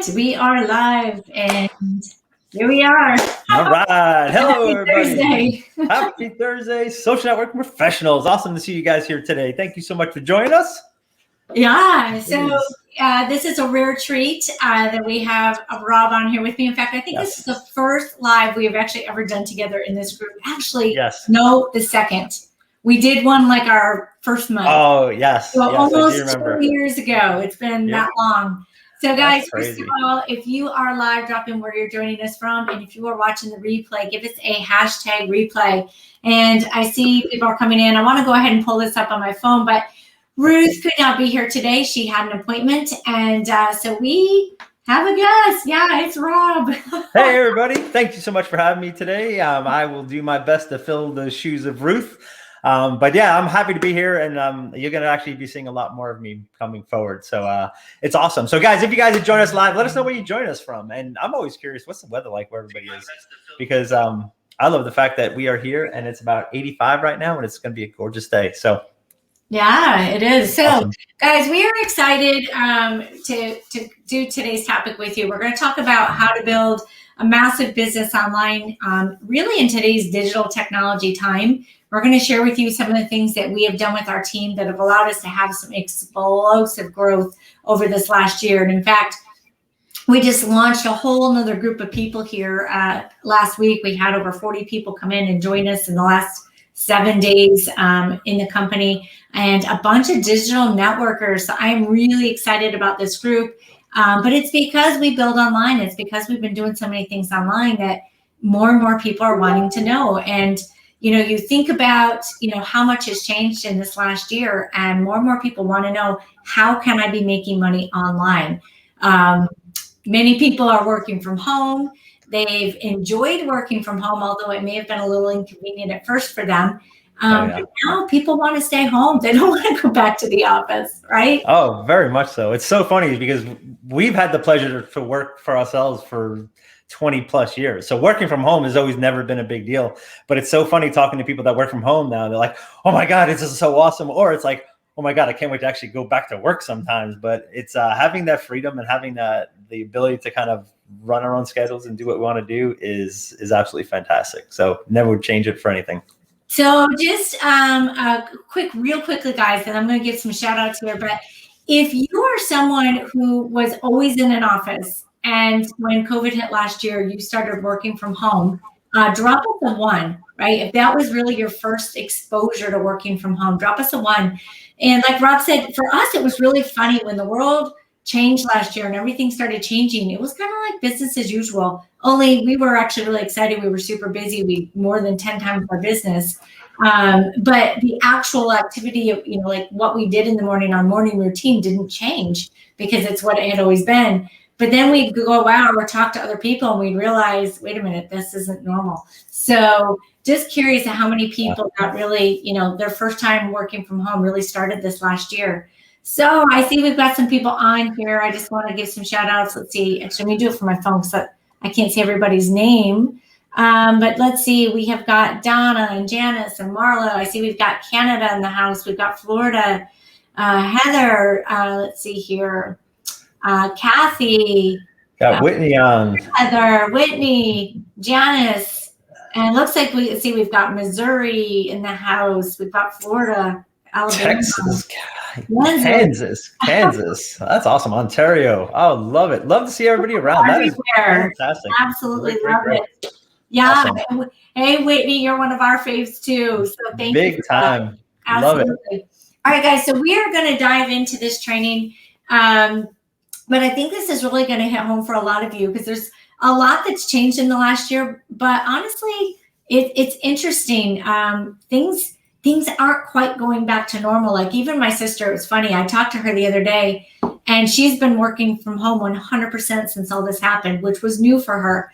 right, we are live and here we are. All right. Hello, Happy everybody. Thursday. Happy Thursday, social network professionals. Awesome to see you guys here today. Thank you so much for joining us. Yeah, so this is a rare treat that we have Rob on here with me. In fact, I think this is the first live we have actually ever done together in this group. Actually, no, the second. We did one like our first month. Oh, yes. So yes, almost I do remember. 2 years ago. It's been that long. So guys, first of all, if you are live, drop in where you're joining us from. And if you are watching the replay, give us a hashtag replay. And I see people are coming in. I want to go ahead and pull this up on my phone, but Ruth could not be here today. She had an appointment. And so we have a guest. Yeah, it's Rob. Hey, everybody. Thank you so much for having me today. I will do my best to fill the shoes of Ruth. But yeah, I'm happy to be here, and you're going to actually be seeing a lot more of me coming forward. So it's awesome. So guys, if you guys have joined us live, let us know where you join us from. And I'm always curious, what's the weather like where everybody is? Because I love the fact that we are here and it's about 85 right now, and it's going to be a gorgeous day. So yeah, it is. So awesome. Guys, we are excited to do today's topic with you. We're going to talk about how to build a massive business online, really in today's digital technology time. We're going to share with you some of the things that we have done with our team that have allowed us to have some explosive growth over this last year. And in fact, we just launched a whole nother group of people here last week. We had over 40 people come in and join us in the last 7 days in the company, and a bunch of digital networkers. So I'm really excited about this group. But it's because we build online. It's because we've been doing so many things online that more and more people are wanting to know. And you think about, how much has changed in this last year, and more people want to know, how can I be making money online? Many people are working from home. They've enjoyed working from home, although it may have been a little inconvenient at first for them. But now people want to stay home. They don't want to go back to the office, right? Oh, very much so. It's so funny because we've had the pleasure to work for ourselves for 20 plus years. So working from home has always never been a big deal, but it's so funny talking to people that work from home now. They're like, oh my God, this is so awesome. Or it's like, oh my God, I can't wait to actually go back to work sometimes. But it's having that freedom and having the ability to kind of run our own schedules and do what we want to do is absolutely fantastic. So never would change it for anything. So just real quickly, guys, and I'm going to give some shout outs here, but if you are someone who was always in an office, and when COVID hit last year, you started working from home, drop us a 1, right? If that was really your first exposure to working from home, drop us a 1. And like Rob said, for us, it was really funny when the world changed last year and everything started changing. It was kind of like business as usual, only we were actually really excited. We were super busy. We more than 10 times our business. But the actual activity of, like what we did in the morning, our morning routine didn't change because it's what it had always been. But then we'd go out or talk to other people and we'd realize, wait a minute, this isn't normal. So just curious how many people got really, their first time working from home really started this last year. So I see we've got some people on here. I just want to give some shout outs. Let's see. Actually, let me do it for my phone because I can't see everybody's name. But let's see. We have got Donna and Janice and Marla. I see we've got Canada in the house. We've got Florida. Heather. Let's see here. Kathy. Got Whitney on. Heather, Whitney, Janice. And it looks like we've got Missouri in the house. We've got Florida, Alabama. Texas. Kansas. That's awesome. Ontario. Oh, love it. Love to see everybody around. That is fantastic. Absolutely love it. Yeah. Awesome. Hey, Whitney, you're one of our faves too. So thank you. Big time. Absolutely. Love it. All right, guys. So we are going to dive into this training. But I think this is really going to hit home for a lot of you because there's a lot that's changed in the last year. But honestly, it's interesting. Things aren't quite going back to normal. Like even my sister, it was funny. I talked to her the other day and she's been working from home 100% since all this happened, which was new for her.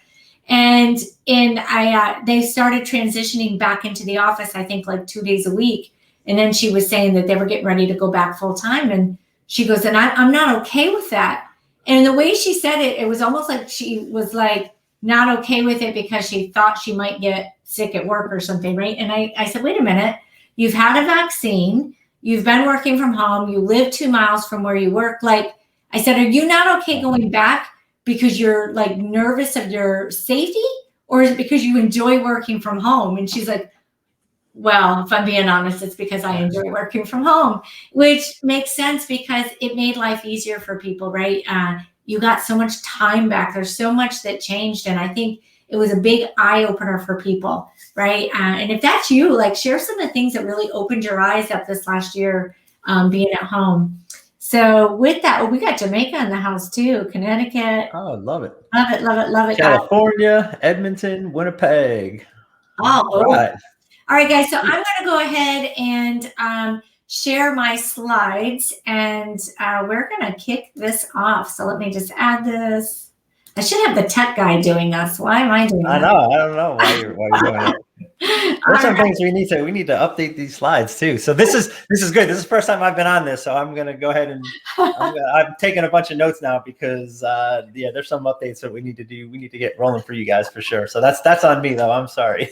And they started transitioning back into the office, I think like 2 days a week. And then she was saying that they were getting ready to go back full time. And she goes, and I'm not okay with that. And the way she said it, it was almost like she was like not okay with it because she thought she might get sick at work or something, right? And I said, wait a minute. You've had a vaccine. You've been working from home. You live 2 miles from where you work. Like I said, are you not okay going back? because you're like nervous of your safety, or is it because you enjoy working from home? And she's like, well, if I'm being honest, it's because I enjoy working from home, which makes sense because it made life easier for people, right? You got so much time back. There's so much that changed. And I think it was a big eye opener for people, right? And if that's you, like share some of the things that really opened your eyes up this last year, being at home. So with that, we got Jamaica in the house too, Connecticut. Oh, love it. Love it, love it, love it. California, Edmonton, Winnipeg. Oh, right. All right, guys. So I'm going to go ahead and share my slides, and we're going to kick this off. So let me just add this. I should have the tech guy doing this. Why am I doing that? I know. I don't know why you're doing it. There's some things we need to update these slides too. So this is good. This is the first time I've been on this, so I'm gonna go ahead and I'm taking a bunch of notes now because there's some updates that we need to do. We need to get rolling for you guys for sure. So that's on me though. I'm sorry.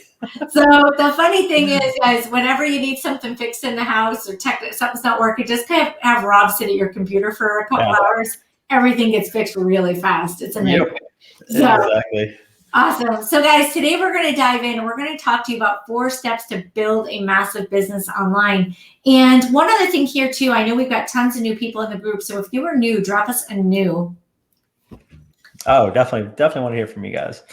So the funny thing is, guys, whenever you need something fixed in the house or something's not working, just kind of have Rob sit at your computer for a couple hours. Everything gets fixed really fast. It's amazing. Yep. Exactly. Awesome. So guys, today we're going to dive in and we're going to talk to you about 4 steps to build a massive business online. And one other thing here too, I know we've got tons of new people in the group. So if you are new, drop us a new. Oh, definitely want to hear from you guys.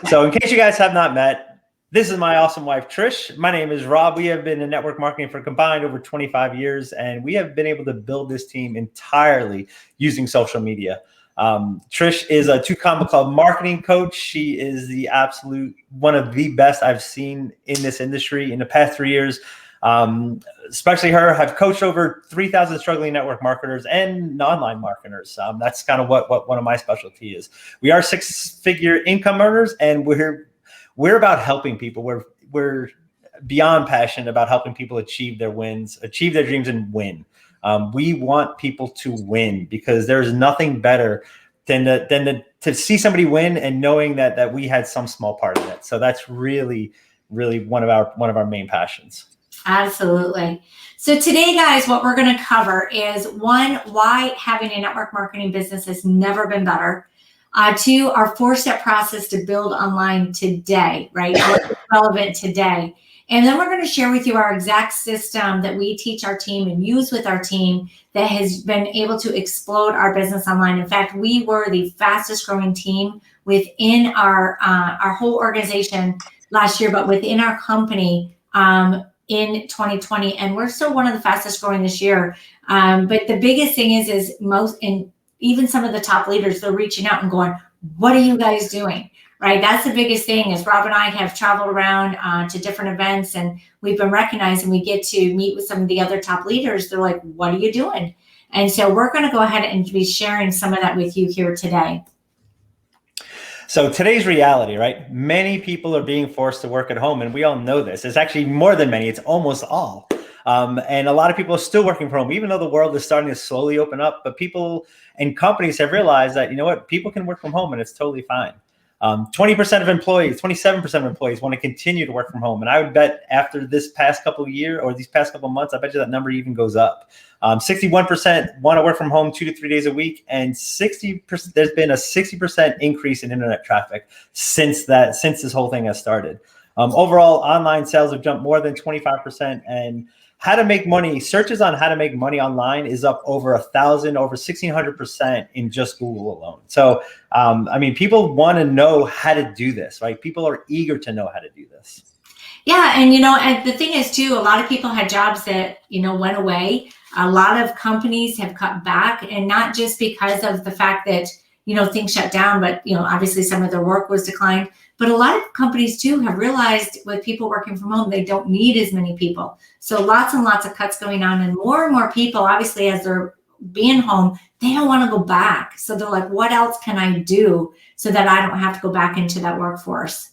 So in case you guys have not met, this is my awesome wife, Trish. My name is Rob. We have been in network marketing for combined over 25 years, and we have been able to build this team entirely using social media. Trish is a 2-comma club marketing coach. She is the absolute one of the best I've seen in this industry in the past 3 years. Especially her, have coached over 3,000 struggling network marketers and online marketers. That's kind of what one of my specialty is. We are 6-figure income earners, and we're about helping people. We're beyond passionate about helping people achieve their wins, achieve their dreams, and win. We want people to win because there's nothing better than to see somebody win and knowing that we had some small part in it. So that's really one of our main passions. Absolutely. So today, guys, what we're going to cover is 1, why having a network marketing business has never been better. 2, our 4-step process to build online today, right? What's relevant today. And then we're going to share with you our exact system that we teach our team and use with our team that has been able to explode our business online. In fact, we were the fastest growing team within our whole organization last year, but within our company in 2020. And we're still one of the fastest growing this year. But the biggest thing is most, and even some of the top leaders, they're reaching out and going, what are you guys doing? Right, that's the biggest thing is Rob and I have traveled around to different events and we've been recognized and we get to meet with some of the other top leaders. They're like, what are you doing? And so we're going to go ahead and be sharing some of that with you here today. So today's reality, right? Many people are being forced to work at home, and we all know this. It's actually more than many. It's almost all. And a lot of people are still working from home, even though the world is starting to slowly open up. But people and companies have realized that, you know what, people can work from home and it's totally fine. 20% of employees, 27% of employees want to continue to work from home. And I would bet after this past couple of years or these past couple of months, I bet you that number even goes up. 61% want to work from home 2 to 3 days a week. And 60%, there's been a 60% increase in internet traffic since this whole thing has started. Overall, online sales have jumped more than 25%, and how to make money, searches on how to make money online is up over 1,000, over 1,600% in just Google alone. So, I mean, people want to know how to do this, right? People are eager to know how to do this. Yeah. And, and the thing is too, a lot of people had jobs that, went away. A lot of companies have cut back, and not just because of the fact that, things shut down, but, obviously some of their work was declined. But a lot of companies too have realized with people working from home, they don't need as many people. So lots and lots of cuts going on, and more people, obviously, as they're being home, they don't want to go back. So they're like, what else can I do so that I don't have to go back into that workforce?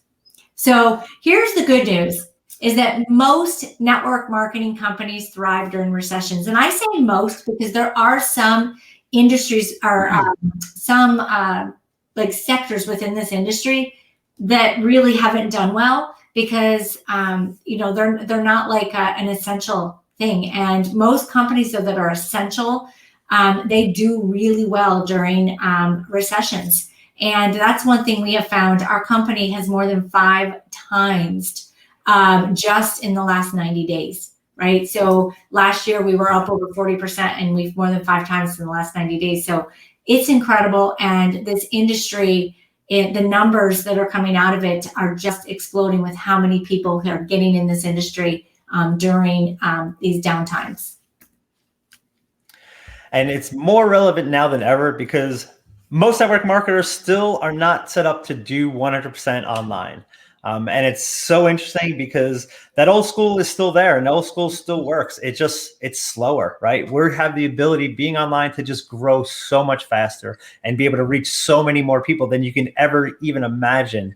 So here's the good news is that most network marketing companies thrive during recessions. And I say most because there are some industries or some like sectors within this industry that really haven't done well because, they're not like an essential thing. And most companies that are essential, they do really well during recessions. And that's one thing we have found. Our company has more than 5 times just in the last 90 days, right? So last year we were up over 40%, and we've more than 5 times in the last 90 days. So it's incredible. And this industry, the numbers that are coming out of it are just exploding with how many people are getting in this industry during these downtimes. And it's more relevant now than ever because most network marketers still are not set up to do 100% online. And it's so interesting because that old school is still there and old school still works. It's slower, right? We have the ability being online to just grow so much faster and be able to reach so many more people than you can ever even imagine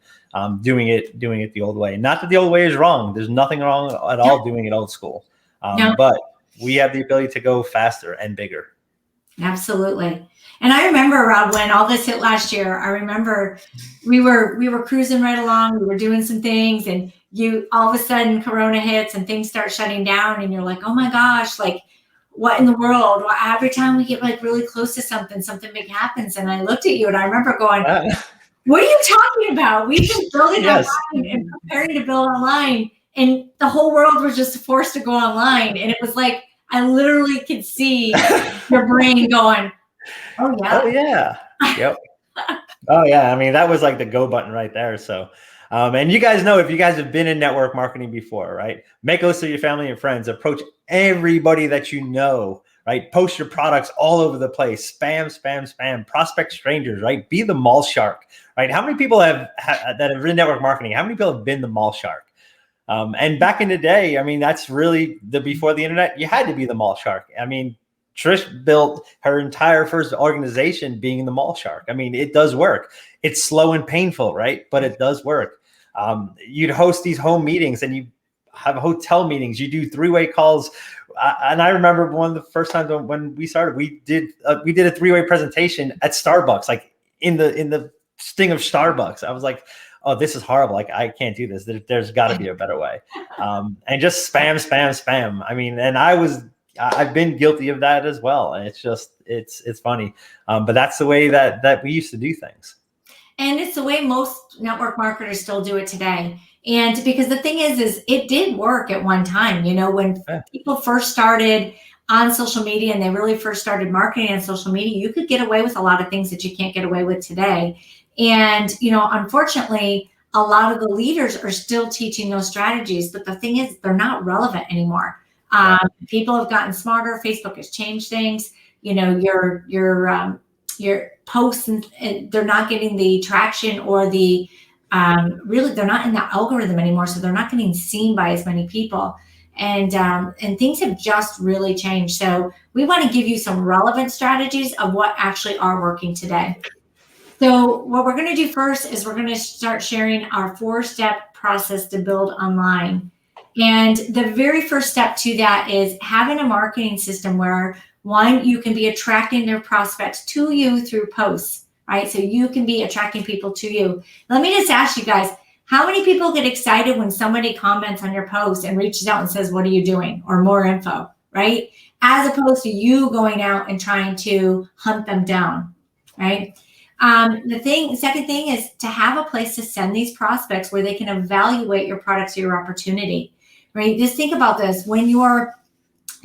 doing it the old way. Not that the old way is wrong. There's nothing wrong at all doing it old school. But we have the ability to go faster and bigger. Absolutely. And I remember, Rob, when all this hit last year, I remember we were cruising right along. We were doing some things, and all of a sudden Corona hits and things start shutting down, and you're like, oh my gosh, like what in the world? Well, every time we get like really close to something big happens. And I looked at you and I remember going, what are you talking about? We've been building online and preparing to build online, and the whole world was just forced to go online. And it was like, I literally could see your brain going, oh yeah. Oh yeah. Yep. Oh yeah. I mean, that was like the go button right there. So, and you guys know, if you guys have been in network marketing before, right? Make a list of your family and friends, approach everybody that you know, right? Post your products all over the place, spam, prospect strangers, right? Be the mall shark, right? How many people that have been network marketing? How many people have been the mall shark? And back in the day, I mean, that's really before the internet, you had to be the mall shark. I mean, Trish built her entire first organization being the mall shark. I mean, it does work. It's slow and painful, right? But it does work. You'd host these home meetings and you have hotel meetings. You do 3-way calls. And I remember one of the first times when we started, we did a 3-way presentation at Starbucks, like in the sting of Starbucks. I was like, oh, this is horrible. Like, I can't do this. There's got to be a better way. And just spam. I mean, and I've been guilty of that as well. And it's funny. But that's the way that we used to do things. And it's the way most network marketers still do it today. And because the thing is it did work at one time, when people first started on social media and they really first started marketing on social media, you could get away with a lot of things that you can't get away with today. And, unfortunately, a lot of the leaders are still teaching those strategies, but the thing is, they're not relevant anymore. People have gotten smarter. Facebook has changed things. Your posts, and they're not getting the traction or the really, they're not in the algorithm anymore, so they're not getting seen by as many people. And things have just really changed. So we want to give you some relevant strategies of what actually are working today. So what we're going to do first is we're going to start sharing our 4-step process to build online. And the very first step to that is having a marketing system where, one, you can be attracting their prospects to you through posts, right? So you can be attracting people to you. Let me just ask you guys, how many people get excited when somebody comments on your post and reaches out and says, what are you doing? Or more info, right? As opposed to you going out and trying to hunt them down, right? Second thing is to have a place to send these prospects where they can evaluate your products or your opportunity, right? Just think about this. When you're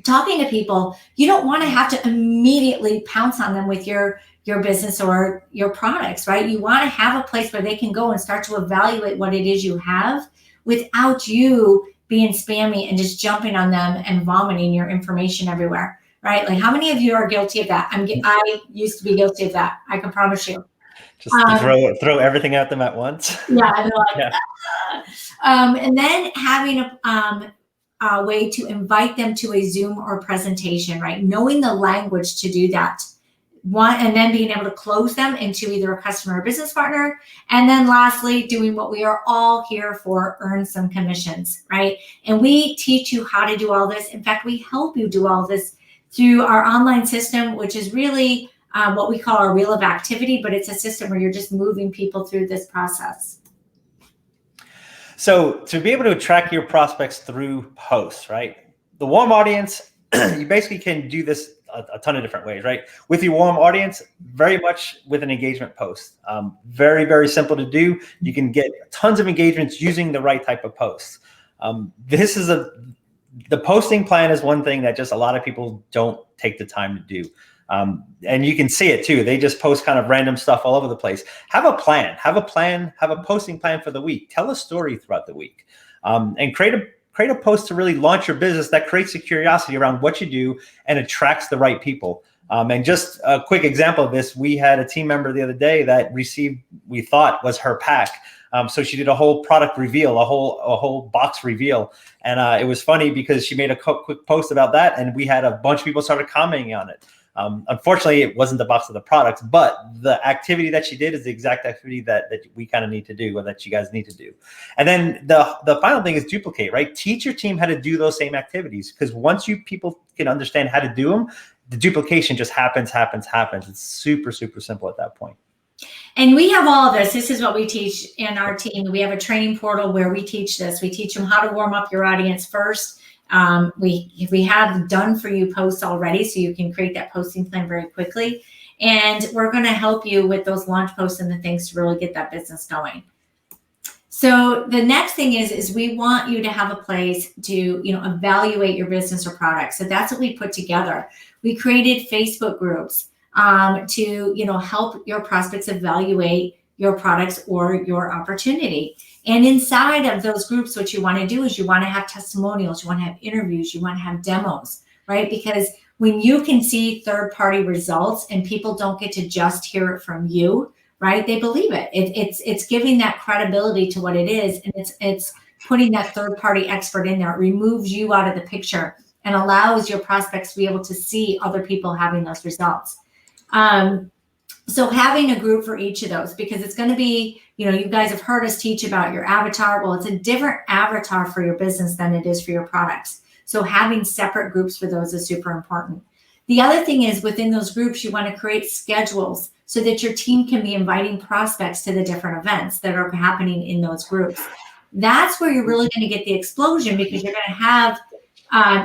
talking to people, you don't want to have to immediately pounce on them with your business or your products, right? You want to have a place where they can go and start to evaluate what it is you have without you being spammy and just jumping on them and vomiting your information everywhere. Right? Like, how many of you are guilty of that? I used to be guilty of that. I can promise you. Just throw everything at them at once. Yeah. And they're like, and then having a way to invite them to a Zoom or presentation, right? Knowing the language to do that. And then being able to close them into either a customer or business partner. And then lastly, doing what we are all here for, earn some commissions, right? And we teach you how to do all this. In fact, we help you do all this through our online system, which is really what we call our wheel of activity, but it's a system where you're just moving people through this process. So to be able to attract your prospects through posts, right? The warm audience, you basically can do this a ton of different ways, right? With your warm audience, very much with an engagement post. Very, very simple to do. You can get tons of engagements using the right type of posts. The posting plan is one thing that just a lot of people don't take the time to do. And you can see it too. They just post kind of random stuff all over the place. Have a plan, have a posting plan for the week. Tell a story throughout the week, and create a post to really launch your business that creates a curiosity around what you do and attracts the right people. And just a quick example of this, we had a team member the other day that received, we thought was her pack. So she did a whole product reveal, a whole box reveal. And it was funny because she made a quick post about that, and we had a bunch of people started commenting on it. Unfortunately, it wasn't the box of the products, but the activity that she did is the exact activity that we kind of need to do, or that you guys need to do. And then the final thing is duplicate, right? Teach your team how to do those same activities, because once people can understand how to do them, the duplication just happens. It's super, super simple at that point. And we have all of this. This is what we teach in our team. We have a training portal where we teach this. We teach them how to warm up your audience first. We have done for you posts already, so you can create that posting plan very quickly. And we're going to help you with those launch posts and the things to really get that business going. So the next thing is we want you to have a place to, evaluate your business or product. So that's what we put together. We created Facebook groups to, help your prospects evaluate your products or your opportunity. And inside of those groups, what you want to do is you want to have testimonials, you want to have interviews, you want to have demos, right? Because when you can see third-party results and people don't get to just hear it from you, right? They believe it. It's giving that credibility to what it is, and it's putting that third-party expert in there. It removes you out of the picture and allows your prospects to be able to see other people having those results. So having a group for each of those, because it's going to be, you guys have heard us teach about your avatar. Well, it's a different avatar for your business than it is for your products. So having separate groups for those is super important. The other thing is within those groups, you want to create schedules so that your team can be inviting prospects to the different events that are happening in those groups. That's where you're really going to get the explosion, because you're going to have,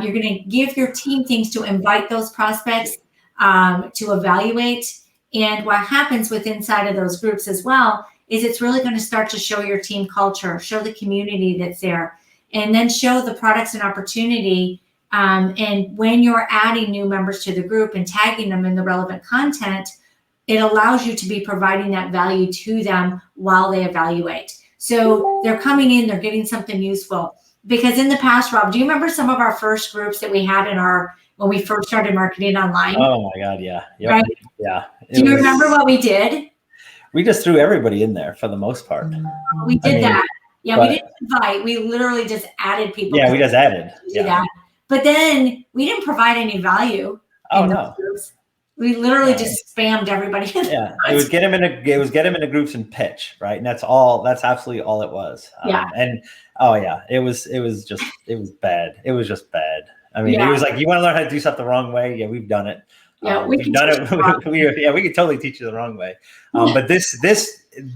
you're going to give your team things to invite those prospects to evaluate. And what happens with inside of those groups as well is it's really going to start to show your team culture, show the community that's there, and then show the products and opportunity. And when you're adding new members to the group and tagging them in the relevant content, it allows you to be providing that value to them while they evaluate. So they're coming in, they're getting something useful. Because in the past, Rob, do you remember some of our first groups that we had when we first started marketing online? Oh my God, yeah. Yep. Right? Yeah. Do you remember what we did? We just threw everybody in there for the most part. We did that. Yeah, we didn't invite. We literally just added people. Yeah, we just added. Yeah. But then we didn't provide any value. Oh no. Groups. We literally just spammed everybody. Yeah, it was get them into groups and pitch, right? And that's absolutely all it was. And it was bad. It was just bad. I mean, It was like, you want to learn how to do stuff the wrong way? Yeah, we've done it. Yeah, we've done it. We could totally teach you the wrong way. But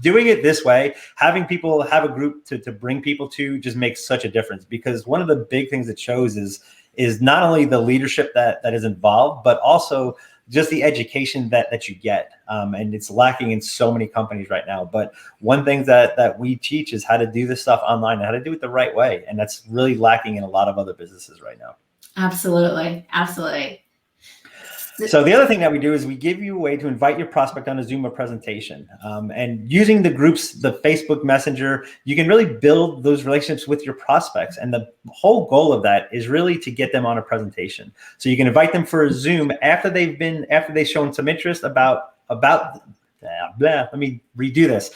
doing it this way, having people have a group to bring people to, just makes such a difference. Because one of the big things it shows is not only the leadership that is involved, but also just the education that you get. And it's lacking in so many companies right now. But one thing that we teach is how to do this stuff online and how to do it the right way. And that's really lacking in a lot of other businesses right now. Absolutely. Absolutely. So the other thing that we do is we give you a way to invite your prospect on a Zoom or presentation. And using the groups, the Facebook Messenger, you can really build those relationships with your prospects. And the whole goal of that is really to get them on a presentation. So you can invite them for a Zoom after they've shown some interest about let me redo this.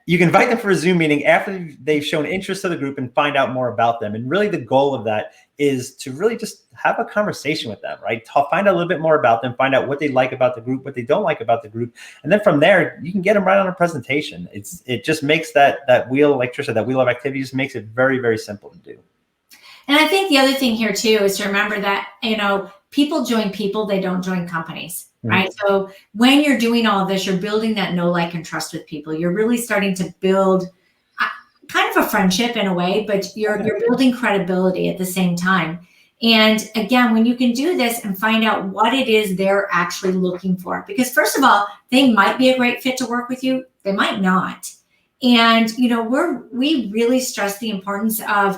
You can invite them for a Zoom meeting after they've shown interest to the group and find out more about them. And really the goal of that is to really just have a conversation with them, right? Find out a little bit more about them, find out what they like about the group, what they don't like about the group. And then from there, you can get them right on a presentation. It just makes that wheel, like Trish said, that wheel of activities makes it very, very simple to do. And I think the other thing here too is to remember that, people join people, they don't join companies. Right. So when you're doing all of this, you're building that know, like, and trust with people. You're really starting to build kind of a friendship in a way, but you're building credibility at the same time. And again, when you can do this and find out what it is they're actually looking for, because first of all, they might be a great fit to work with you, they might not. And we really stress the importance of,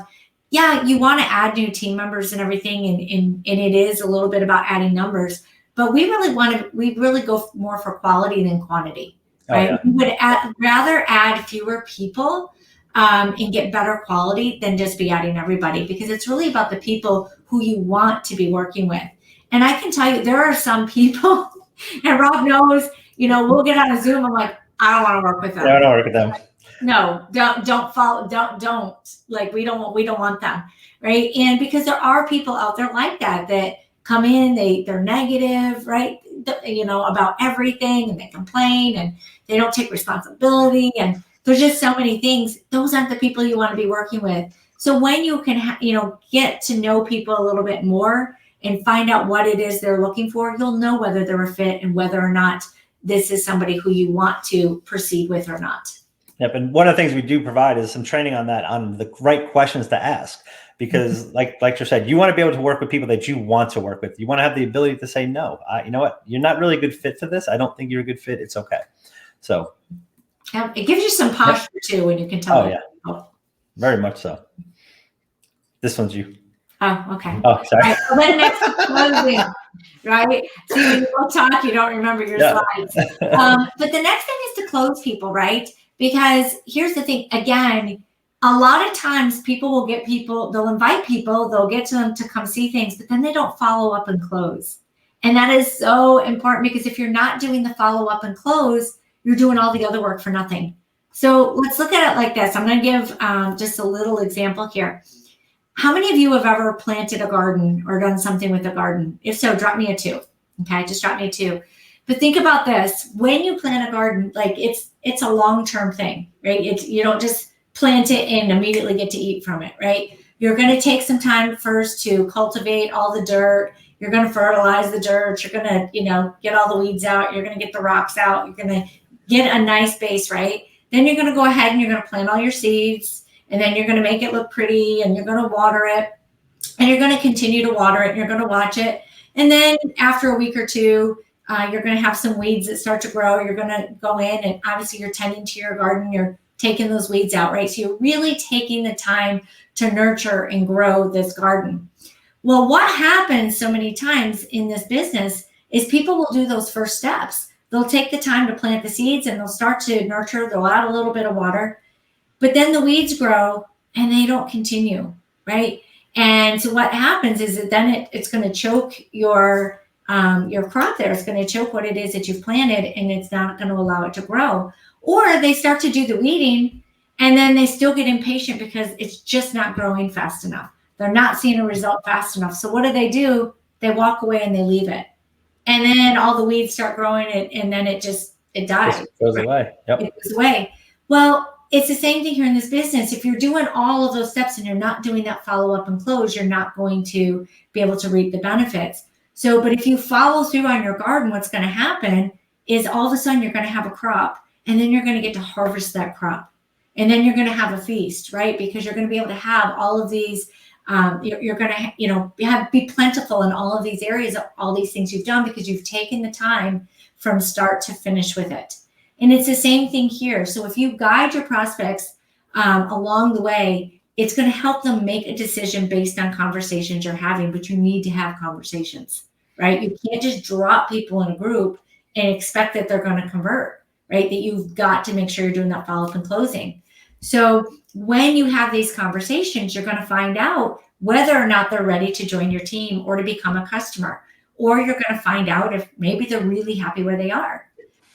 yeah, you want to add new team members and everything, and it is a little bit about adding numbers, but we really go more for quality than quantity, right? Oh, yeah. We would rather add fewer people and get better quality than just be adding everybody, because it's really about the people who you want to be working with. And I can tell you, there are some people, and Rob knows, we'll get on a Zoom. I'm like, I don't want to work with them. I don't work with them. No, don't follow. Don't like, we don't want them, right? And because there are people out there like that come in, they're negative, right? About everything, and they complain and they don't take responsibility, and there's just so many things. Those aren't the people you want to be working with. So when you can, get to know people a little bit more and find out what it is they're looking for, you'll know whether they're a fit and whether or not this is somebody who you want to proceed with or not. Yep. And one of the things we do provide is some training on that, on the right questions to ask, because like you said, you want to be able to work with people that you want to work with. You want to have the ability to say, no, you know what? You're not really a good fit for this. I don't think you're a good fit. It's okay. So it gives you some posture too, when you can tell. Oh, yeah. Very much so. This one's you. Oh, okay. Oh, sorry. Right, well, then next closing, right? See, when you go talk, you don't remember your slides. But the next thing is to close people, right? Because here's the thing, again, a lot of times they'll invite people, they'll get to them to come see things, but then they don't follow up and close. And that is so important, because if you're not doing the follow up and close, you're doing all the other work for nothing. So let's look at it like this. I'm going to give just a little example here. How many of you have ever planted a garden or done something with a garden? If so, drop me a 2. Okay, just drop me a 2. But think about this. When you plant a garden, like it's a long-term thing, right? You don't just plant it and immediately get to eat from it, right? You're going to take some time first to cultivate all the dirt. You're going to fertilize the dirt. You're going to, get all the weeds out. You're going to get the rocks out. You're going to get a nice base, right? Then you're going to go ahead and you're going to plant all your seeds, and then you're going to make it look pretty, and you're going to water it, and you're going to continue to water it, and you're going to watch it. And then after a week or two, you're going to have some weeds that start to grow. You're going to go in, and obviously you're tending to your garden. You're taking those weeds out, right? So you're really taking the time to nurture and grow this garden. Well, what happens so many times in this business is people will do those first steps. They'll take the time to plant the seeds, and they'll start to nurture. They'll add a little bit of water, but then the weeds grow and they don't continue, right? And so what happens is that then it's going to choke your crop there. It's going to choke what it is that you've planted, and it's not going to allow it to grow. Or they start to do the weeding, and then they still get impatient because it's just not growing fast enough. They're not seeing a result fast enough. So what do? They walk away and they leave it. And then all the weeds start growing, and then it dies. It goes away. Yep. It goes away. Well, it's the same thing here in this business. If you're doing all of those steps and you're not doing that follow up and close, you're not going to be able to reap the benefits. So, but if you follow through on your garden, what's going to happen is all of a sudden you're going to have a crop, and then you're going to get to harvest that crop. And then you're going to have a feast, right? Because you're going to be able to have all of these, you're going to, be plentiful in all of these areas, all these things you've done, because you've taken the time from start to finish with it. And it's the same thing here. So if you guide your prospects along the way, it's going to help them make a decision based on conversations you're having, but you need to have conversations, right? You can't just drop people in a group and expect that they're going to convert, right? That you've got to make sure you're doing that follow-up and closing. So when you have these conversations, you're going to find out whether or not they're ready to join your team or to become a customer, or you're going to find out if maybe they're really happy where they are.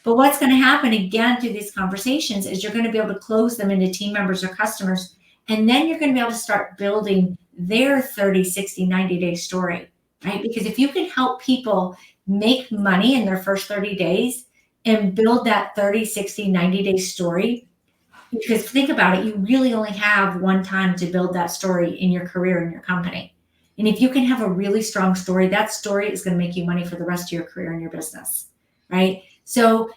But what's going to happen again through these conversations is you're going to be able to close them into team members or customers. And then you're going to be able to start building their 30, 60, 90-day story, right? Because if you can help people make money in their first 30 days and build that 30, 60, 90-day story, because think about it, you really only have one time to build that story in your career, in your company. And if you can have a really strong story, that story is going to make you money for the rest of your career and your business, right? So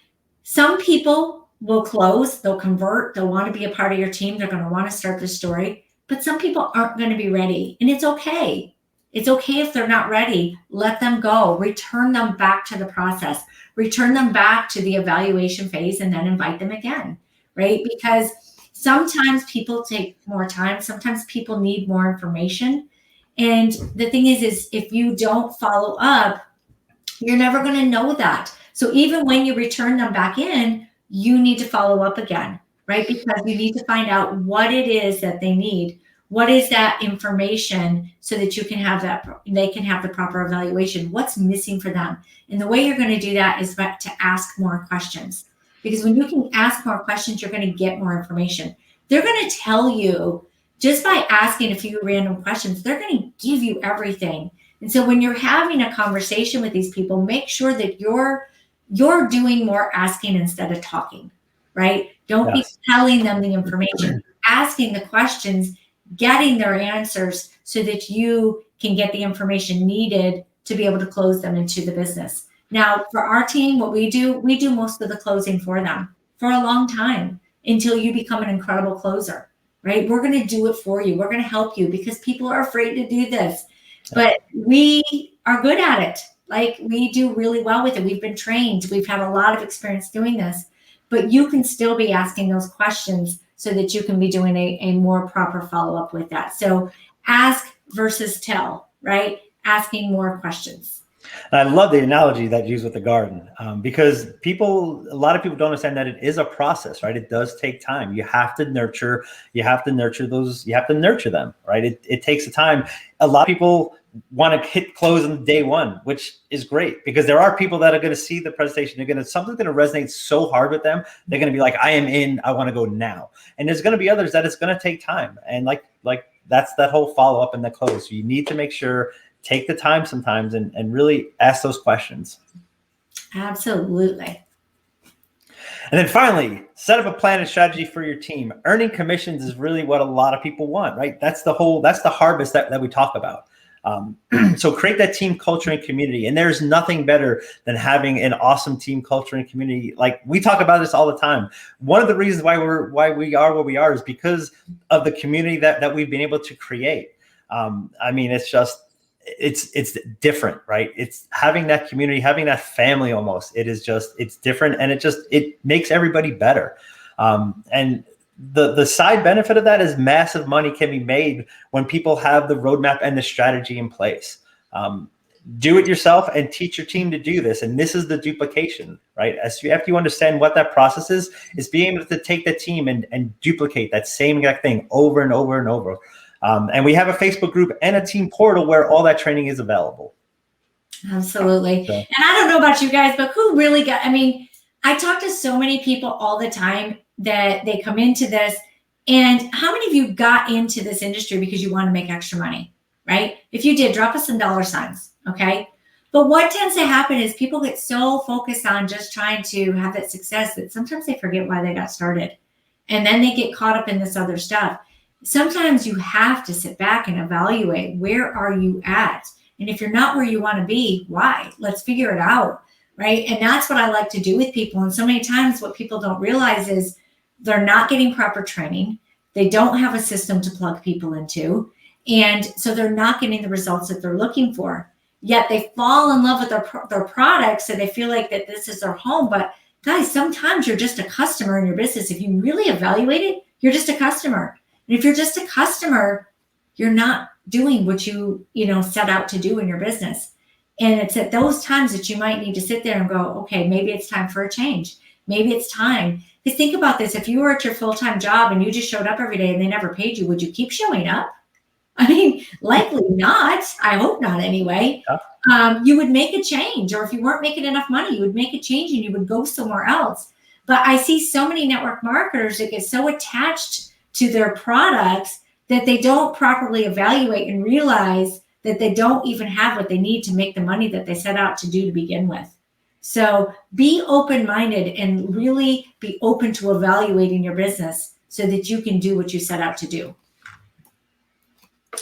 some people will close, they'll convert, they'll want to be a part of your team, they're going to want to start the story, but some people aren't going to be ready, and it's okay. It's okay if they're not ready. Let them go. Return them back to the process. Return them back to the evaluation phase and then invite them again, right? Because sometimes people take more time. Sometimes people need more information. And the thing is if you don't follow up, you're never going to know that. So even when you return them back in, you need to follow up again, right? Because you need to find out what it is that they need. What is that information so that you can have that, they can have the proper evaluation. What's missing for them? And the way you're going to do that is to ask more questions. Because when you can ask more questions, you're going to get more information. They're going to tell you just by asking a few random questions, they're going to give you everything. And so when you're having a conversation with these people, make sure that you're doing more asking instead of talking, right? Don't be telling them the information, asking the questions, getting their answers so that you can get the information needed to be able to close them into the business. Now, for our team, what we do most of the closing for them for a long time until you become an incredible closer, right? We're going to do it for you. We're going to help you because people are afraid to do this. But we are good at it. Like, we do really well with it. We've been trained. We've had a lot of experience doing this. But you can still be asking those questions so that you can be doing a more proper follow-up with that. So ask versus tell, right? Asking more questions. And I love the analogy that you use with the garden, because a lot of people don't understand that it is a process, right? It does take time. You have to nurture them, right? It takes the time. A lot of people want to hit close on day one, which is great because there are people that are going to see the presentation. Something's going to resonate so hard with them. They're going to be like, I am in, I want to go now. And there's going to be others that it's going to take time. And like that's that whole follow up and the close. So you need to make sure, take the time sometimes and really ask those questions. Absolutely. And then finally, set up a plan and strategy for your team. Earning commissions is really what a lot of people want, right? That's the harvest that we talk about. So create that team culture and community. And there's nothing better than having an awesome team culture and community. Like, we talk about this all the time. One of the reasons why we are where we are is because of the community that we've been able to create. I mean, it's different, right? It's having that community, having that family almost. It's different, and it makes everybody better. And the side benefit of that is massive money can be made when people have the roadmap and the strategy in place. Do it yourself and teach your team to do this. And this is the duplication, right? After you understand what that process is being able to take the team and duplicate that same exact thing over and over and over. And we have a Facebook group and a team portal where all that training is available. Absolutely. So, and I don't know about you guys, but I talk to so many people all the time that they come into this. And how many of you got into this industry because you want to make extra money, right? If you did, drop us some dollar signs, okay? But what tends to happen is people get so focused on just trying to have that success that sometimes they forget why they got started. And then they get caught up in this other stuff. Sometimes you have to sit back and evaluate, where are you at? And if you're not where you want to be, why? Let's figure it out, right? And that's what I like to do with people. And so many times what people don't realize is they're not getting proper training. They don't have a system to plug people into. And so they're not getting the results that they're looking for. Yet they fall in love with their products, so they feel like that this is their home. But guys, sometimes you're just a customer in your business. If you really evaluate it, you're just a customer. And if you're just a customer, you're not doing what you set out to do in your business. And it's at those times that you might need to sit there and go, okay, maybe it's time for a change. Maybe it's time. Because think about this. If you were at your full-time job and you just showed up every day and they never paid you, would you keep showing up? I mean, likely not. I hope not anyway. Yeah. You would make a change. Or if you weren't making enough money, you would make a change and you would go somewhere else. But I see so many network marketers that get so attached to their products that they don't properly evaluate and realize that they don't even have what they need to make the money that they set out to do to begin with. So be open-minded and really be open to evaluating your business so that you can do what you set out to do.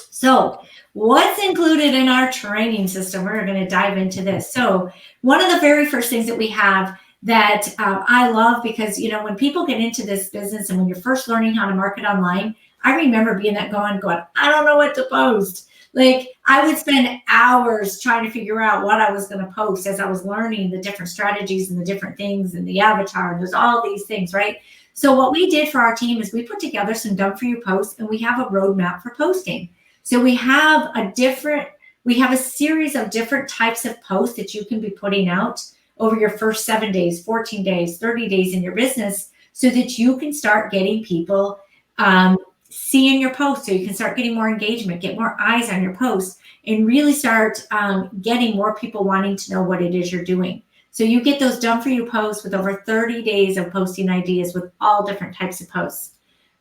So what's included in our training system? We're going to dive into this. So one of the very first things that we have that I love, because, when people get into this business and when you're first learning how to market online, I remember being going, I don't know what to post. Like I would spend hours trying to figure out what I was going to post as I was learning the different strategies and the different things and the avatar. And there's all these things, right? So what we did for our team is we put together some done for you posts, and we have a roadmap for posting. So we have a series of different types of posts that you can be putting out over your first 7 days, 14 days, 30 days in your business, so that you can start getting people seeing your post, so you can start getting more engagement, get more eyes on your post, and really start getting more people wanting to know what it is you're doing. So you get those done for you posts with over 30 days of posting ideas with all different types of posts.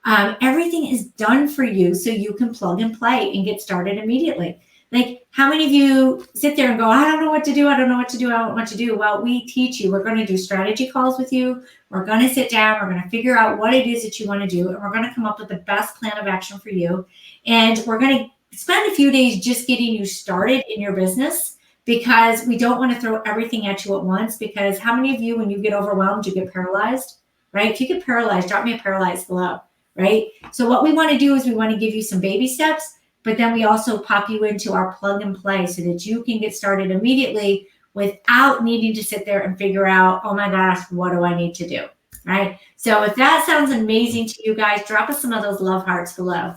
Everything is done for you so you can plug and play and get started immediately. Like, how many of you sit there and go, I don't know what to do. I don't know what to do. I don't know what to do. Well, we teach you. We're going to do strategy calls with you. We're going to sit down. We're going to figure out what it is that you want to do. And we're going to come up with the best plan of action for you. And we're going to spend a few days just getting you started in your business, because we don't want to throw everything at you at once. Because how many of you, when you get overwhelmed, you get paralyzed, right? If you get paralyzed, drop me a paralyzed below, right? So what we want to do is we want to give you some baby steps, but then we also pop you into our plug and play so that you can get started immediately without needing to sit there and figure out, oh my gosh, what do I need to do, right? So if that sounds amazing to you guys, drop us some of those love hearts below.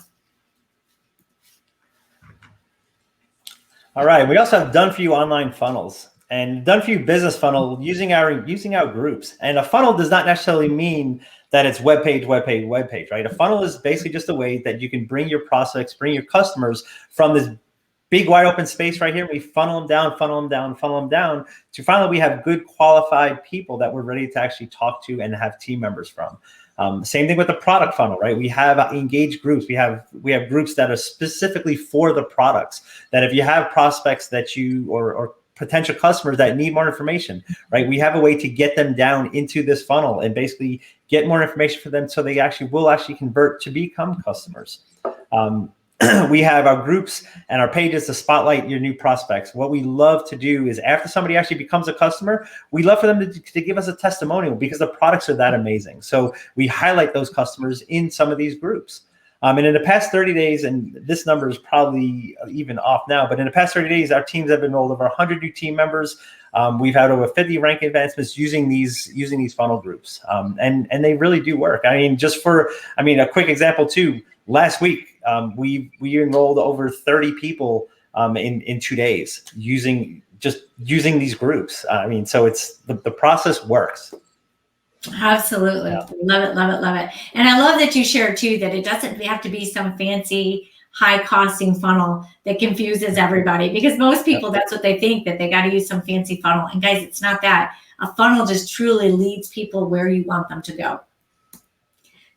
All right, we also have done for you online funnels and done for you business funnel using our groups. And a funnel does not necessarily mean that it's web page, right? A funnel is basically just a way that you can bring your prospects, bring your customers from this big wide open space right here. We funnel them down to finally we have good qualified people that we're ready to actually talk to and have team members from. Same thing with the product funnel, right? We have engaged groups. We have groups that are specifically for the products, that if you have prospects that you or potential customers that need more information, right? We have a way to get them down into this funnel and basically get more information for them so they will convert to become customers. We have our groups and our pages to spotlight your new prospects. What we love to do is after somebody actually becomes a customer, we love for them to give us a testimonial, because the products are that amazing. So we highlight those customers in some of these groups. And in the past 30 days, and this number is probably even off now, but in the past 30 days, our teams have enrolled over 100 new team members. We've had over 50 rank advancements using these funnel groups, and they really do work. I mean, a quick example too. Last week, we enrolled over 30 people in 2 days using these groups. I mean, so it's the process works. Absolutely. Yeah. Love it. And I love that you shared too, that it doesn't have to be some fancy high costing funnel that confuses everybody, because most people, that's what they think, that they got to use some fancy funnel. And guys, it's not that. A funnel just truly leads people where you want them to go.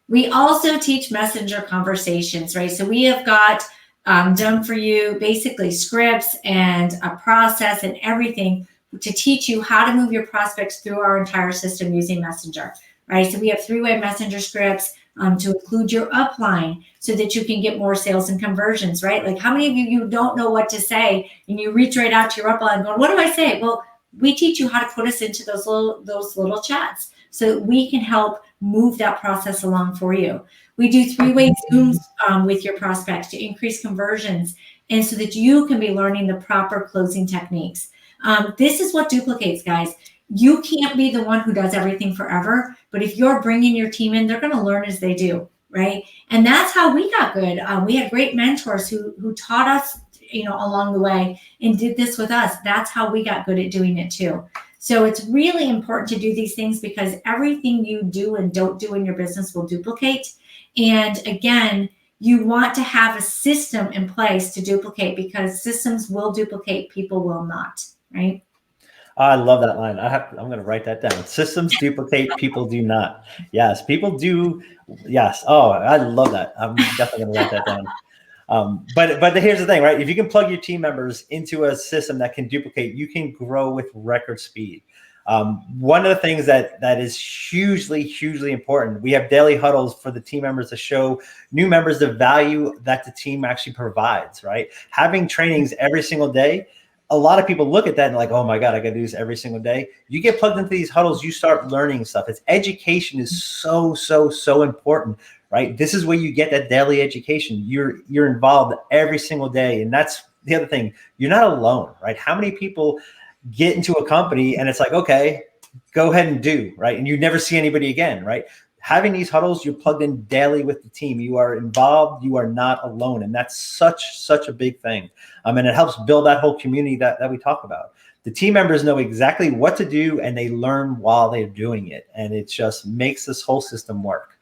We also teach messenger conversations, right? So we have got done for you basically scripts and a process and everything to teach you how to move your prospects through our entire system using Messenger, right? So we have 3-way Messenger scripts to include your upline so that you can get more sales and conversions, right? Like, how many of you don't know what to say and you reach right out to your upline going, what do I say? Well, we teach you how to put us into those little chats so that we can help move that process along for you. We do 3-way Zooms with your prospects to increase conversions, and so that you can be learning the proper closing techniques. This is what duplicates, guys. You can't be the one who does everything forever, but if you're bringing your team in, they're going to learn as they do, right? And that's how we got good. We had great mentors who taught us, along the way and did this with us. That's how we got good at doing it too. So it's really important to do these things, because everything you do and don't do in your business will duplicate. And again, you want to have a system in place to duplicate, because systems will duplicate, people will not, right? I love that line. I'm going to write that down. Systems duplicate, people do not. Yes, people do. Yes. Oh, I love that. I'm definitely going to write that down. But here's the thing, right? If you can plug your team members into a system that can duplicate, you can grow with record speed. One of the things that is hugely important, we have daily huddles for the team members to show new members the value that the team actually provides, right? Having trainings every single day, a lot of people look at that and like, oh my God, I got to do this every single day. You get plugged into these huddles, you start learning stuff. Education is so important, right? This is where you get that daily education. You're involved every single day. And that's the other thing. You're not alone, right? How many people get into a company and it's like, okay, go ahead and do, right? And you never see anybody again, right? Having these huddles, you're plugged in daily with the team. You are involved. You are not alone. And that's such a big thing. And it helps build that whole community that we talk about. The team members know exactly what to do and they learn while they're doing it. And it just makes this whole system work.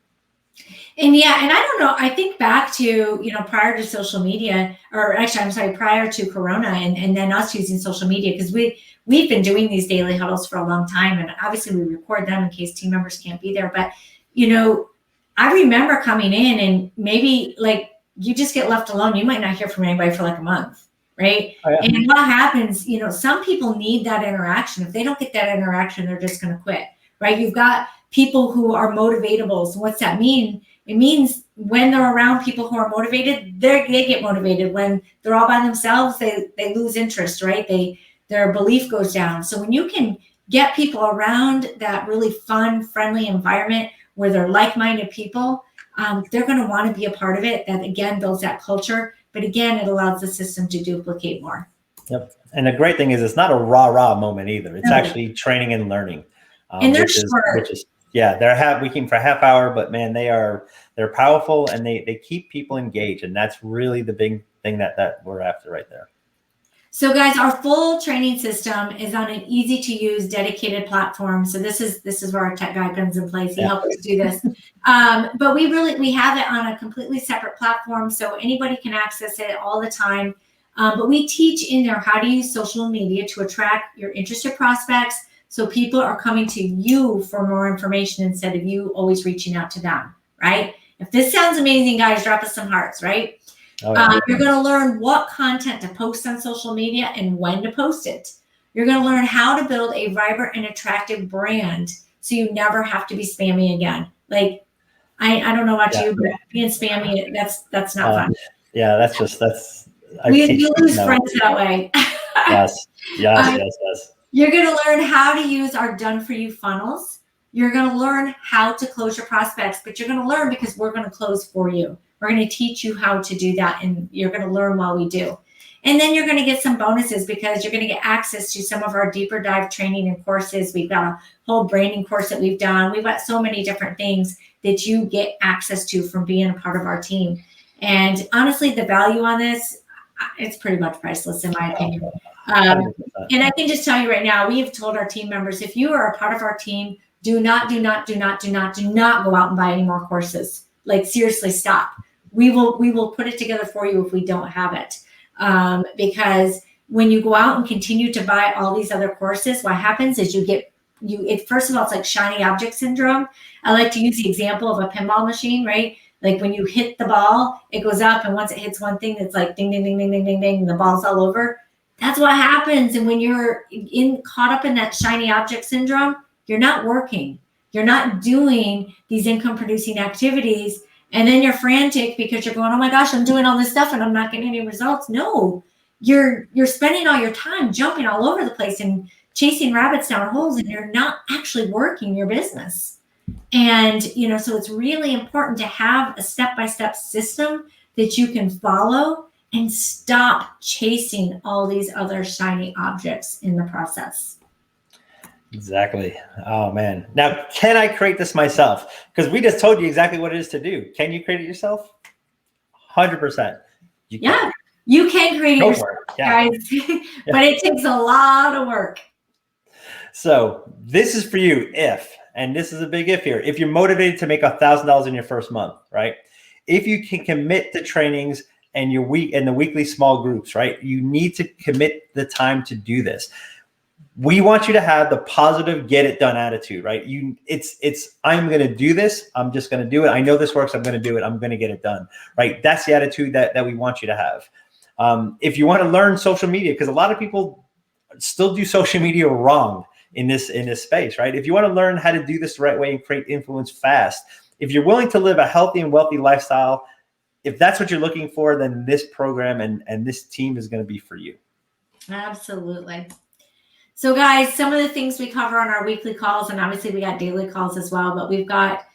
And yeah, and I don't know, I think back to, prior to social media, or actually, I'm sorry, prior to Corona and then us using social media, because we've been doing these daily huddles for a long time. And obviously we record them in case team members can't be there. But, I remember coming in and maybe like you just get left alone. You might not hear from anybody for like a month. Right. Oh, yeah. And what happens, some people need that interaction. If they don't get that interaction, they're just going to quit. Right. You've got people who are motivatables. What's that mean? It means when they're around people who are motivated, they get motivated. When they're all by themselves, they lose interest, right? Their belief goes down. So when you can get people around that really fun, friendly environment where they're like-minded people, they're going to want to be a part of it. That again builds that culture. But again, it allows the system to duplicate more. Yep. And the great thing is it's not a rah-rah moment either. It's actually training and learning. And they're short. We came for a half hour, but man, they're powerful and they keep people engaged. And that's really the big thing that we're after right there. So guys, our full training system is on an easy to use, dedicated platform. So this is where our tech guy comes in place. He helps us do this. But we have it on a completely separate platform. So anybody can access it all the time. But we teach in there how to use social media to attract your interested prospects. So people are coming to you for more information instead of you always reaching out to them, right? If this sounds amazing, guys, drop us some hearts, right? Oh, yeah. You're going to learn what content to post on social media and when to post it. You're going to learn how to build a vibrant and attractive brand so you never have to be spammy again. Like, I don't know about you, but being spammy, that's not fun. Yeah, you lose friends that way. Yes. You're going to learn how to use our done-for-you funnels. You're going to learn how to close your prospects, but you're going to learn because we're going to close for you. We're going to teach you how to do that, and you're going to learn while we do. And then you're going to get some bonuses because you're going to get access to some of our deeper dive training and courses. We've got a whole branding course that we've done. We've got so many different things that you get access to from being a part of our team. And honestly, the value on this, it's pretty much priceless in my opinion. And I can just tell you right now, we have told our team members, if you are a part of our team, do not go out and buy any more courses. Like seriously, stop. We will put it together for you if we don't have it. Because when you go out and continue to buy all these other courses, what happens is first of all, it's like shiny object syndrome. I like to use the example of a pinball machine, right? Like when you hit the ball, it goes up, and once it hits one thing, it's like ding, ding, ding, ding, ding, ding, ding, and the ball's all over. That's what happens. And when you're caught up in that shiny object syndrome, you're not working. You're not doing these income producing activities. And then you're frantic because you're going, oh my gosh, I'm doing all this stuff and I'm not getting any results. No, you're spending all your time jumping all over the place and chasing rabbits down holes, and you're not actually working your business. And, so it's really important to have a step-by-step system that you can follow and stop chasing all these other shiny objects in the process. Exactly. Oh man. Now, can I create this myself? Because we just told you exactly what it is to do. Can you create it yourself? 100%. You can create it yourself, guys. But it takes a lot of work. So this is for you and this is a big if here, if you're motivated to make $1,000 in your first month, right? If you can commit to trainings and the weekly small groups, right? You need to commit the time to do this. We want you to have the positive, get it done attitude, right? I'm going to do this. I'm just going to do it. I know this works. I'm going to do it. I'm going to get it done, right? That's the attitude that we want you to have. If you want to learn social media, because a lot of people still do social media wrong in this space, right? If you want to learn how to do this the right way and create influence fast, if you're willing to live a healthy and wealthy lifestyle, if that's what you're looking for, then this program and this team is going to be for you. Absolutely. So guys, some of the things we cover on our weekly calls, and obviously we got daily calls as well, but we've got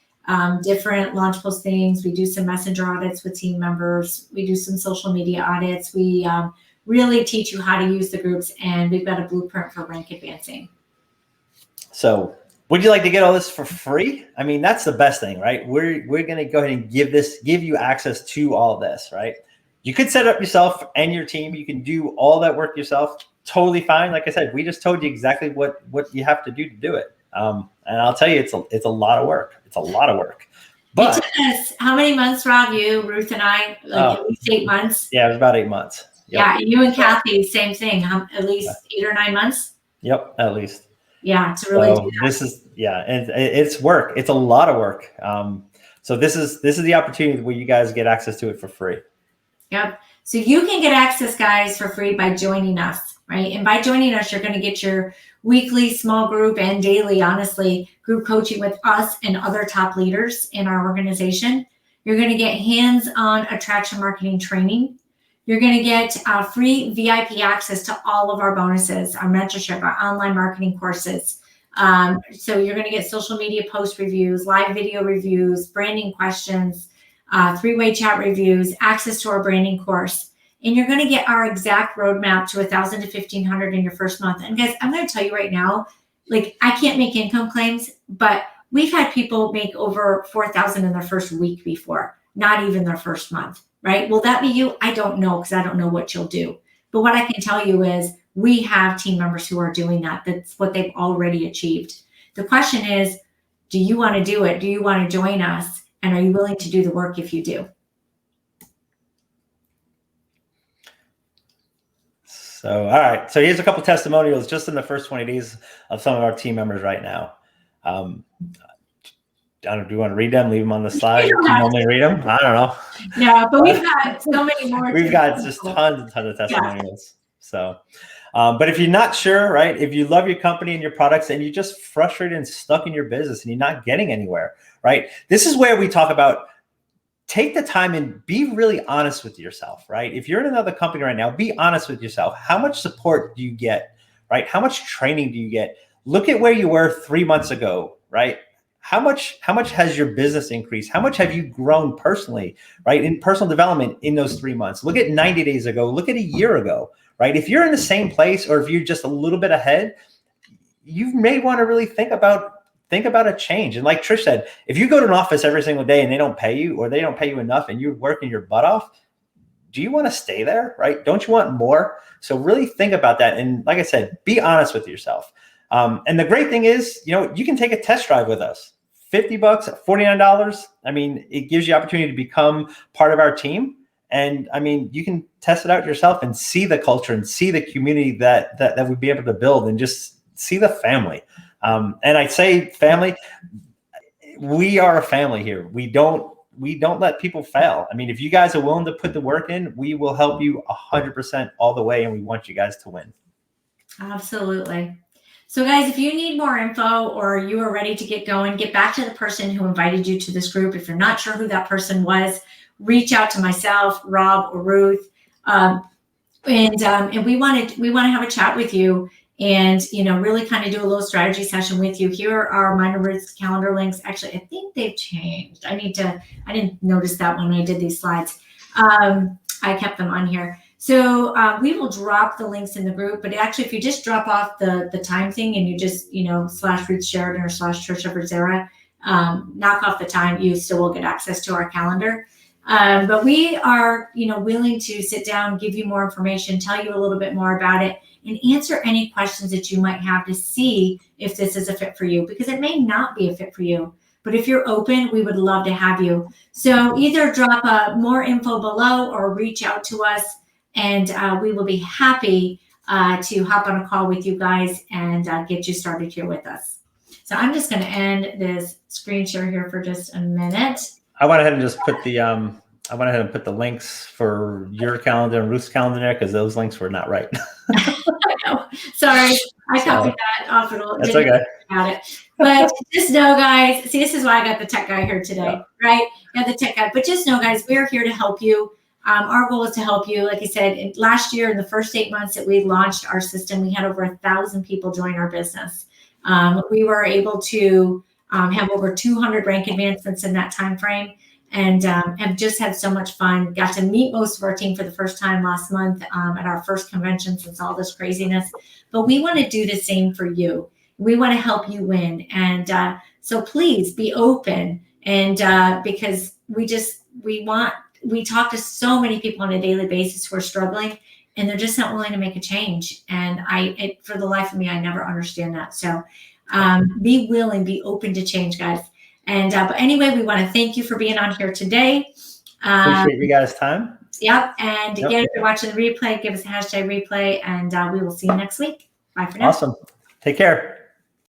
different launch postings. We do some messenger audits with team members. We do some social media audits. We really teach you how to use the groups, and we've got a blueprint for rank advancing. So would you like to get all this for free? I mean, that's the best thing, right? We're going to go ahead and give you access to all this, right? You could set up yourself and your team. You can do all that work yourself. Totally fine. Like I said, we just told you exactly what you have to do it. And I'll tell you, it's a lot of work. It's a lot of work. But it took us how many months, Rob? You, Ruth, and I, at least 8 months. Yeah, it was about 8 months. Yep. Yeah, you and Kathy, same thing. At least 8 or 9 months. Yep, at least. Yeah, to really do that. This is and it's work. It's a lot of work. So this is the opportunity where you guys get access to it for free. Yep. So you can get access, guys, for free by joining us, right? And by joining us, you're going to get your weekly, small group, and daily, honestly, group coaching with us and other top leaders in our organization. You're going to get hands-on attraction marketing training. You're going to get free VIP access to all of our bonuses, our mentorship, our online marketing courses. So you're going to get social media post reviews, live video reviews, branding questions, three-way chat reviews, access to our branding course. And you're going to get our exact roadmap to 1,000 to 1,500 in your first month. And guys, I'm going to tell you right now, like, I can't make income claims, but we've had people make over 4,000 in their first week before, not even their first month, right? Will that be you? I don't know, because I don't know what you'll do. But what I can tell you is we have team members who are doing that. That's what they've already achieved. The question is, do you want to do it? Do you want to join us? And are you willing to do the work if you do? So, all right. So here's a couple testimonials just in the first 20 days of some of our team members right now. I don't know, do you want to read them? Leave them on the slide? Do you normally read them? I don't know. No, but we've got so many more. We've got just tons and tons of testimonials. Yeah. So, but if you're not sure, right, if you love your company and your products and you're just frustrated and stuck in your business and you're not getting anywhere, right, this is where we talk about take the time and be really honest with yourself, right? If you're in another company right now, be honest with yourself. How much support do you get, right? How much training do you get? Look at where you were 3 months ago, right? How much has your business increased? How much have you grown personally, right? In personal development in those 3 months. Look at 90 days ago. Look at a year ago, right? If you're in the same place or if you're just a little bit ahead, you may want to really think about a change. And like Trish said, if you go to an office every single day and they don't pay you or they don't pay you enough and you're working your butt off, do you want to stay there, right? Don't you want more? So really think about that. And like I said, be honest with yourself. And the great thing is, you can take a test drive with us. $50, $49. I mean, it gives you opportunity to become part of our team. And I mean, you can test it out yourself and see the culture and see the community that we'd be able to build and just see the family. And I say family, we are a family here. We don't let people fail. I mean, if you guys are willing to put the work in, we will help you 100% all the way. And we want you guys to win. Absolutely. So guys, if you need more info or you are ready to get going, get back to the person who invited you to this group. If you're not sure who that person was, reach out to myself, Rob, or Ruth. And we want to have a chat with you and, really kind of do a little strategy session with you. Here are mine and Ruth's calendar links. Actually, I think they've changed. I didn't notice that when I did these slides. I kept them on here. So we will drop the links in the group, but actually if you just drop off the time thing and you just, / Ruth Sheridan or / Trish Rob, knock off the time, you still will get access to our calendar. But we are, willing to sit down, give you more information, tell you a little bit more about it, and answer any questions that you might have to see if this is a fit for you, because it may not be a fit for you. But if you're open, we would love to have you. So either drop more info below or reach out to us, and we will be happy to hop on a call with you guys and get you started here with us. So I'm just going to end this screen share here for just a minute. I went ahead and just put the links for your calendar and Ruth's calendar there because those links were not right. I know. Sorry, I copied that off. That's okay. About it. But just know, guys, see, this is why I got the tech guy here today, right? Yeah, the tech guy. But just know, guys, we're here to help you. Our goal is to help you. Like I said, last year, in the first 8 months that we launched our system, we had over 1,000 people join our business. We were able to have over 200 rank advancements in that time frame, and have just had so much fun. Got to meet most of our team for the first time last month at our first convention since all this craziness. But we want to do the same for you. We want to help you win. And so please be open. And because we talk to so many people on a daily basis who are struggling, and they're just not willing to make a change. And for the life of me, I never understand that. So be willing, be open to change, guys. And but anyway, we want to thank you for being on here today. Appreciate you guys' time. Yep. And again, if you're watching the replay, give us a hashtag replay, and we will see you next week. Bye for now. Awesome. Take care.